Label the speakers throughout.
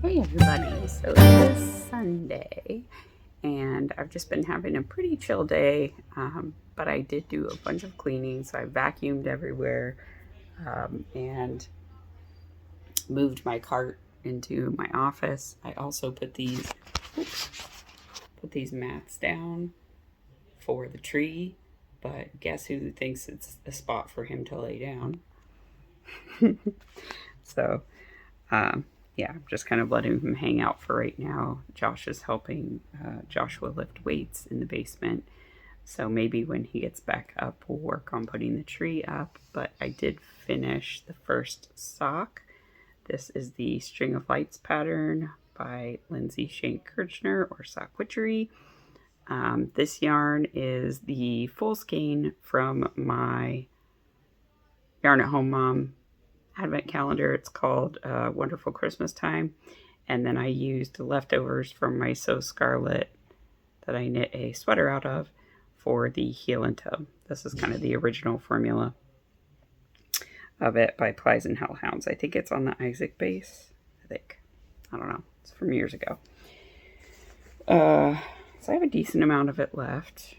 Speaker 1: Hey everybody, so it is Sunday and I've just been having a pretty chill day, but I did do a bunch of cleaning. So I vacuumed everywhere and moved my cart into my office. I also put these mats down for the tree, but guess who thinks it's a spot for him to lay down? So um, yeah, I'm just kind of letting him hang out for right now. Josh is helping Joshua lift weights in the basement. So maybe when he gets back up, we'll work on putting the tree up. But I did finish the first sock. This is the String of Lights pattern by Lindsay Shane Kirchner, or Sock Witchery. This yarn is the full skein from my Yarn at Home Mom advent calendar. It's called Wonderful Christmas Time. And then I used leftovers from my Sew Scarlet that I knit a sweater out of for the heel and toe. This is kind of the original formula of it by Plies and Hellhounds. I think it's on the Isaac base. I don't know. It's from years ago. So I have a decent amount of it left.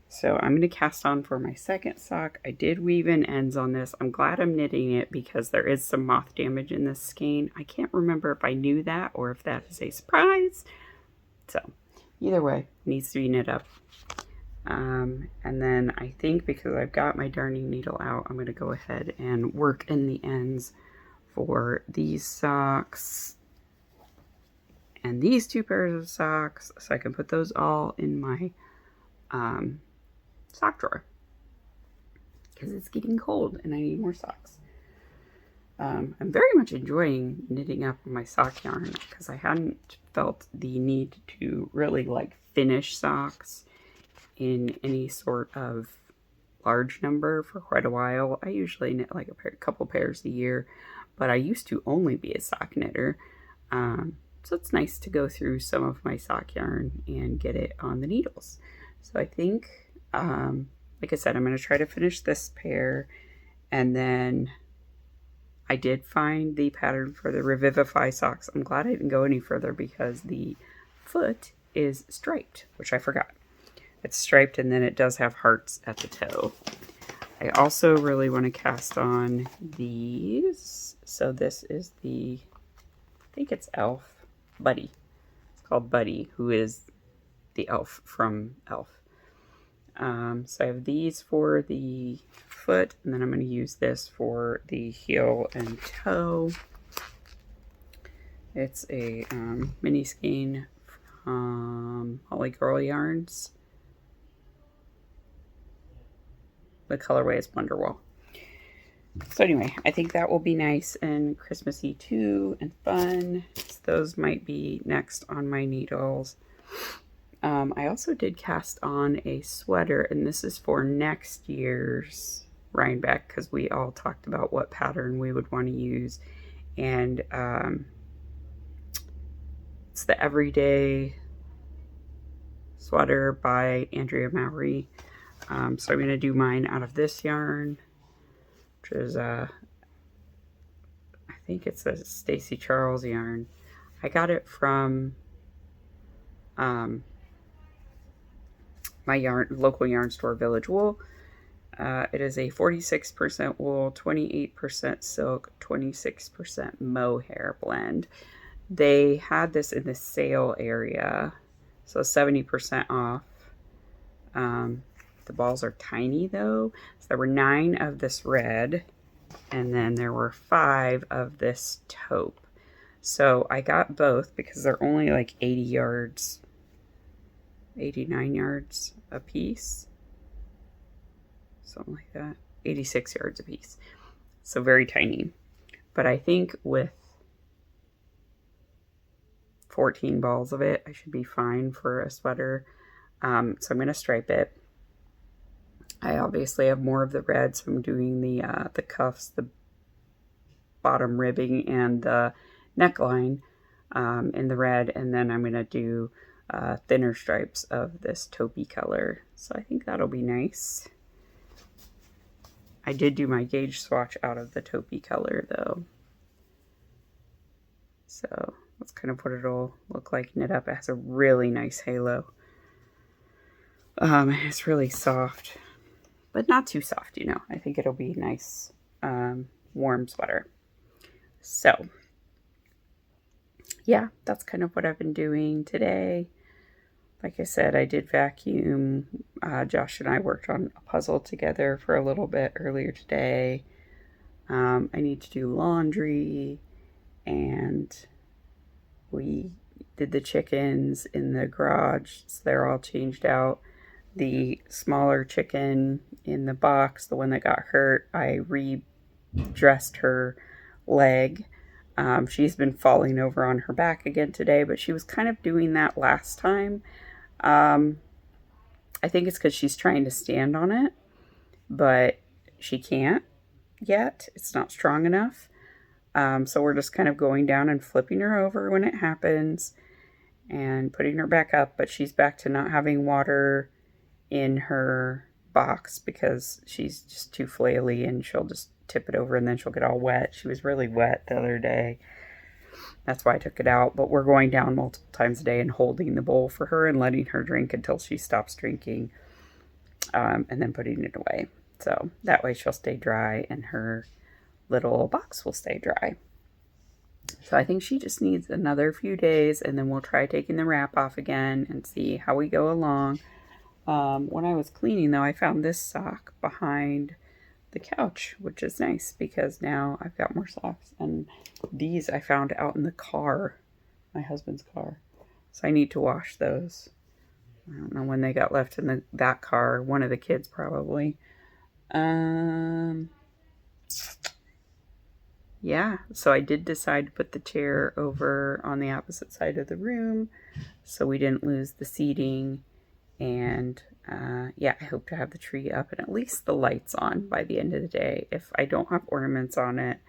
Speaker 1: So I'm going to cast on for my second sock. I did weave in ends on this. I'm glad I'm knitting it because there is some moth damage in this skein. I can't remember if I knew that or if that is a surprise. So either way, it needs to be knit up. And then I think because I've got my darning needle out, I'm going to go ahead and work in the ends for these socks and these two pairs of socks, so I can put those all in my sock drawer because it's getting cold and I need more socks. I'm very much enjoying knitting up my sock yarn because I hadn't felt the need to really finish socks in any sort of large number for quite a while. I usually knit a couple pairs a year, but I used to only be a sock knitter. So it's nice to go through some of my sock yarn and get it on the needles. So I think, like I said, I'm going to try to finish this pair. And then I did find the pattern for the Revivify socks. I'm glad I didn't go any further because the foot is striped, which I forgot. It's striped and then it does have hearts at the toe. I also really want to cast on these. So this is I think it's Elf. Buddy. It's called Buddy, who is the elf from Elf. So I have these for the foot, and then I'm going to use this for the heel and toe. It's a mini skein from Holly Girl Yarns. The colorway is Wonderwall. So anyway, I think that will be nice and Christmassy too, and fun. So those might be next on my needles. I also did cast on a sweater, and this is for next year's Rhinebeck because we all talked about what pattern we would want to use. And it's the Everyday sweater by Andrea Mowry. So I'm going to do mine out of this yarn, which is, I think it's a Stacy Charles yarn. I got it from my local yarn store, Village Wool. It is a 46% wool, 28% silk, 26% mohair blend. They had this in the sale area, so 70% off. The balls are tiny though. So there were 9 of this red, and then there were 5 of this taupe. So I got both because they're only 80 yards, 89 yards a piece, something like that, 86 yards a piece. So very tiny. But I think with 14 balls of it, I should be fine for a sweater. So I'm going to stripe it. I obviously have more of the red, so I'm doing the cuffs, the bottom ribbing, and the neckline in the red, and then I'm going to do thinner stripes of this taupey color. So I think that'll be nice. I did do my gauge swatch out of the taupey color though. So that's kind of what it'll look like knit up. It has a really nice halo. It's really soft, but not too soft, you know. I think it'll be nice, warm sweater. So, yeah, that's kind of what I've been doing today. Like I said, I did vacuum. Josh and I worked on a puzzle together for a little bit earlier today. I need to do laundry, and we did the chickens in the garage, so they're all changed out. The smaller chicken in the box, the one that got hurt, I redressed her leg. She's been falling over on her back again today, but she was kind of doing that last time. I think it's because she's trying to stand on it, but she can't yet. It's not strong enough. So we're just kind of going down and flipping her over when it happens and putting her back up, but she's back to not having water in her box because she's just too flaily and she'll just tip it over and then she'll get all wet. She was really wet the other day. That's why I took it out, but we're going down multiple times a day and holding the bowl for her and letting her drink until she stops drinking, and then putting it away. So that way she'll stay dry and her little box will stay dry. So I think she just needs another few days, and then we'll try taking the wrap off again and see how we go along. When I was cleaning, though, I found this sock behind the couch, which is nice because now I've got more socks. And these I found out in the car, my husband's car. So I need to wash those. I don't know when they got left in that car. One of the kids probably. Yeah, so I did decide to put the chair over on the opposite side of the room so we didn't lose the seating. And yeah, I hope to have the tree up and at least the lights on by the end of the day. If I don't have ornaments on it,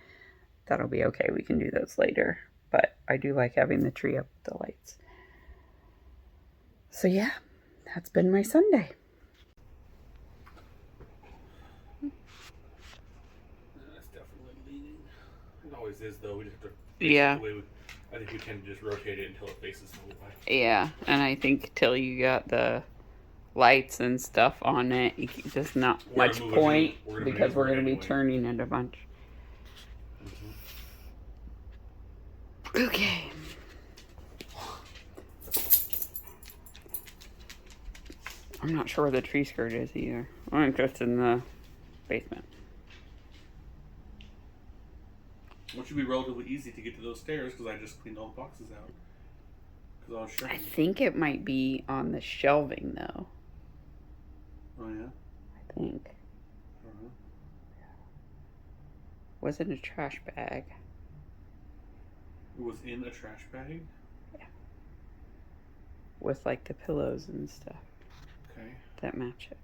Speaker 1: that'll be okay. We can do those later. But I do like having the tree up with the lights. So yeah, that's been my Sunday.
Speaker 2: That's definitely leaning. It always is, though. We just have to.
Speaker 1: Yeah.
Speaker 2: I think we tend to just rotate it until it faces the way.
Speaker 1: Yeah, and I think till you got the lights and stuff on it, there's not much point because we're going to be turning it a bunch. Okay. I'm not sure where the tree skirt is either. I think it's in the basement.
Speaker 2: Which should be relatively easy to get to those stairs because I just cleaned all the boxes out. Because I was sure.
Speaker 1: I think it might be on the shelving though.
Speaker 2: Oh yeah?
Speaker 1: I think. Was it a trash bag?
Speaker 2: It was in a trash bag?
Speaker 1: Yeah. With like the pillows and stuff.
Speaker 2: Okay.
Speaker 1: That match it.